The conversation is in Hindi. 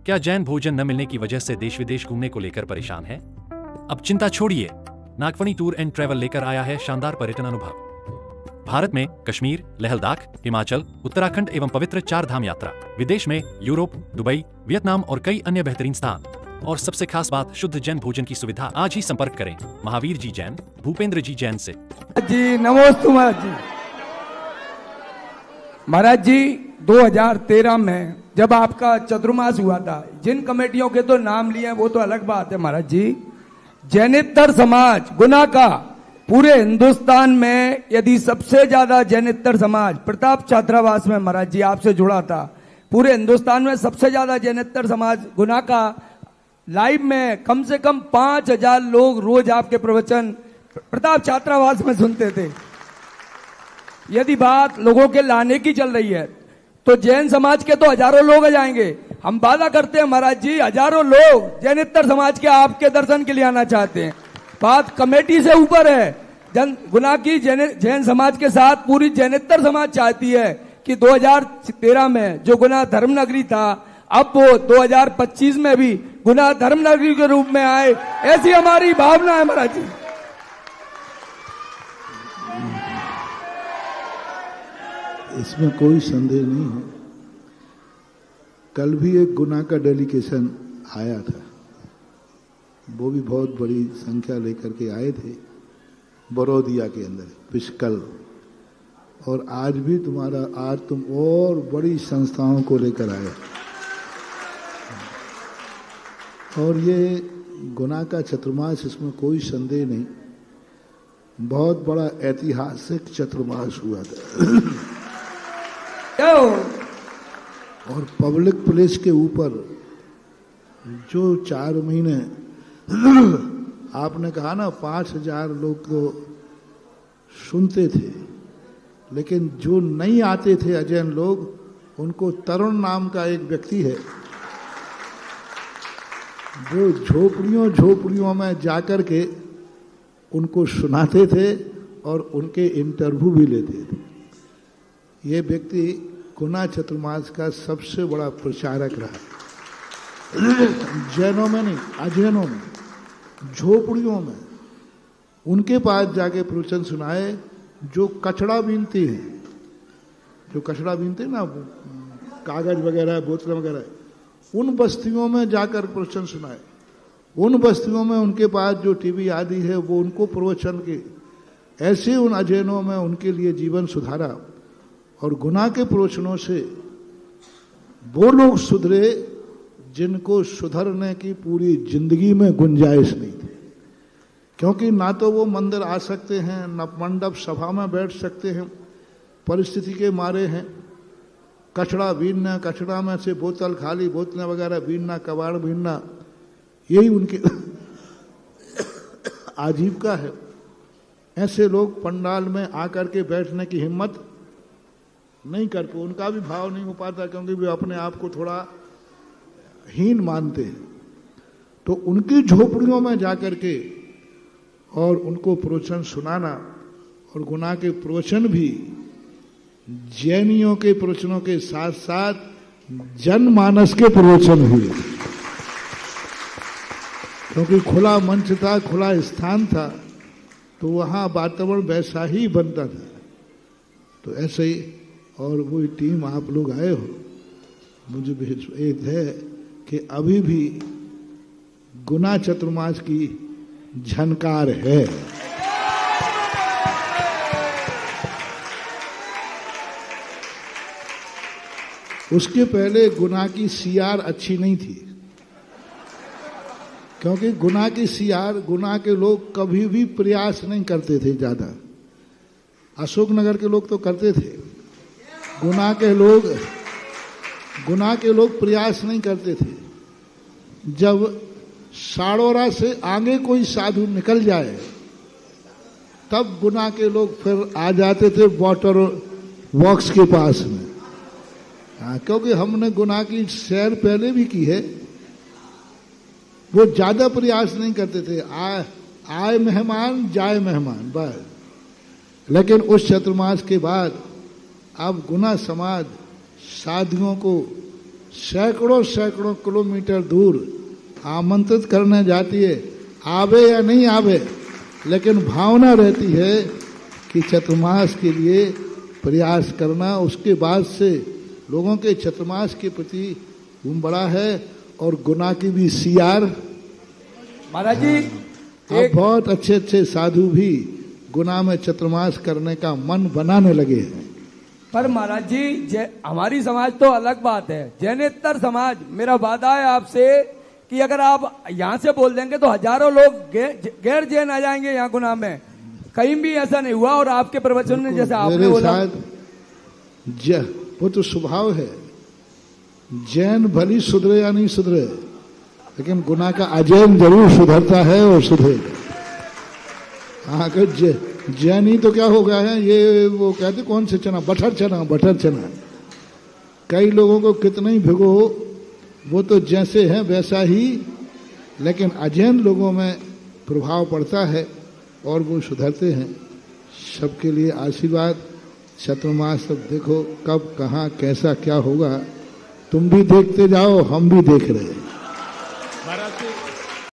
क्या जैन भोजन न मिलने की वजह से देश विदेश घूमने को लेकर परेशान है? अब चिंता छोड़िए, नागफनी टूर एंड ट्रैवल लेकर आया है शानदार पर्यटन अनुभव। भारत में कश्मीर, लेह लद्दाख, हिमाचल, उत्तराखंड एवं पवित्र 4 धाम यात्रा, विदेश में यूरोप, दुबई, वियतनाम और कई अन्य बेहतरीन स्थान, और सबसे खास बात शुद्ध जैन भोजन की सुविधा। आज ही संपर्क करें महावीर जी जैन, भूपेंद्र जी जैन से। जी नमोस्तु महाराज जी। महाराज जी 2013 में जब आपका चतुर्मास हुआ था, जिन कमेटियों के तो नाम लिए हैं वो तो अलग बात है महाराज जी, जैनेतर समाज गुना का पूरे हिंदुस्तान में यदि सबसे ज्यादा जैनेतर समाज प्रताप छात्रावास में महाराज जी आपसे जुड़ा था, पूरे हिंदुस्तान में सबसे ज्यादा जैनेतर समाज गुना का लाइव में कम से कम 5000 लोग रोज आपके प्रवचन प्रताप छात्रावास में सुनते थे। यदि बात लोगों के लाने की चल रही है तो जैन समाज के तो हजारों लोग आ जाएंगे। हम वादा करते हैं महाराज जी, हजारों लोग जैनेतर समाज के आपके दर्शन के लिए आना चाहते हैं। बात कमेटी से ऊपर है। जन गुना की जैन समाज के साथ पूरी जैनेतर समाज चाहती है कि 2013 में जो गुना धर्मनगरी था, अब वो 2025 में भी गुना धर्मनगरी के रूप में आए, ऐसी हमारी भावना है महाराज जी। इसमें कोई संदेह नहीं है। कल भी एक गुना का डेलीगेशन आया था, वो भी बहुत बड़ी संख्या लेकर के आए थे बड़ौदिया के अंदर पिछकल, और आज भी आज तुम और बड़ी संस्थाओं को लेकर आए। और ये गुना का चतुर्मास, इसमें कोई संदेह नहीं, बहुत बड़ा ऐतिहासिक चतुर्मास हुआ था। और पब्लिक प्लेस के ऊपर जो 4 महीने आपने कहा ना 5000 लोग तो सुनते थे, लेकिन जो नहीं आते थे अजैन लोग, उनको तरुण नाम का एक व्यक्ति है जो झोपड़ियों में जाकर के उनको सुनाते थे और उनके इंटरव्यू भी लेते थे। ये व्यक्ति गुना चतुर्मास का सबसे बड़ा प्रचारक रहा। जैनों में नहीं, अजैनों में, झोपड़ियों में उनके पास जाके प्रवचन सुनाए। जो कचड़ा बीनते हैं, जो कचड़ा बीनते हैं ना, कागज वगैरह, बोतल वगैरह, उन बस्तियों में जाकर प्रवचन सुनाए। उन बस्तियों में उनके पास जो टीवी आदि है वो उनको प्रवचन के ऐसे उन अजैनों में उनके लिए जीवन सुधारा। और गुना के प्रवचनों से वो लोग सुधरे जिनको सुधरने की पूरी जिंदगी में गुंजाइश नहीं थी, क्योंकि ना तो वो मंदिर आ सकते हैं, न मंडप सभा में बैठ सकते हैं, परिस्थिति के मारे हैं। कचड़ा बीनना, कचड़ा में से बोतल, खाली बोतलें वगैरह बीनना, कबाड़ बीनना, यही उनकी आजीविका है। ऐसे लोग पंडाल में आकर के बैठने की हिम्मत नहीं कर पाते, उनका भी भाव नहीं हो पाता, क्योंकि वे अपने आप को थोड़ा हीन मानते हैं। तो उनकी झोपड़ियों में जाकर के और उनको प्रवचन सुनाना, और गुना के प्रवचन भी जैनियों के प्रवचनों के साथ साथ जनमानस के प्रवचन हुए, क्योंकि खुला मंच था, खुला स्थान था, तो वहाँ वातावरण वैसा ही बनता था। तो ऐसे ही, और वही टीम आप लोग आए हो, मुझे विश्वास है कि अभी भी गुना चतुर्मास की झनकार है। उसके पहले गुना की सीआर अच्छी नहीं थी, क्योंकि गुना की सीआर, गुना के लोग कभी भी प्रयास नहीं करते थे ज्यादा। अशोकनगर के लोग तो करते थे, गुना के लोग प्रयास नहीं करते थे। जब साड़ोरा से आगे कोई साधु निकल जाए तब गुना के लोग फिर आ जाते थे वाटर बॉक्स के पास में। हाँ, क्योंकि हमने गुना की सैर पहले भी की है, वो ज्यादा प्रयास नहीं करते थे। आए मेहमान जाए मेहमान बस। लेकिन उस चतुर्मास के बाद अब गुना समाज साधुओं को सैकड़ों सैकड़ों किलोमीटर दूर आमंत्रित करने जाती है, आवे या नहीं आवे, लेकिन भावना रहती है कि चतुर्मास के लिए प्रयास करना। उसके बाद से लोगों के चतुर्मास के प्रति बड़ा है और गुना की भी सीआर। महाराज जी अब बहुत अच्छे अच्छे साधु भी गुना में चतुर्मास करने का मन बनाने लगे हैं। पर महाराज जी हमारी समाज तो अलग बात है, जैनेतर समाज, मेरा वादा है आपसे कि अगर आप यहाँ से बोल देंगे तो हजारों लोग गैर जैन आ जाएंगे यहाँ गुना में। कहीं भी ऐसा नहीं हुआ और आपके प्रवचन ने जैसे आपने बोला, वो तो स्वभाव है, जैन भली सुधरे या नहीं सुधरे, लेकिन गुना का अजैन जरूर सुधरता है और सुधरेगा। हाँ, अगर जैनी तो क्या हो गया है, ये वो कहते कौन से चना, बटर चना, बटर चना। कई लोगों को कितना ही भिगो, वो तो जैसे हैं वैसा ही, लेकिन अजैन लोगों में प्रभाव पड़ता है और वो सुधरते हैं। सबके लिए आशीर्वाद। चतुर्मास सब देखो कब कहाँ कैसा क्या होगा, तुम भी देखते जाओ, हम भी देख रहे हैं।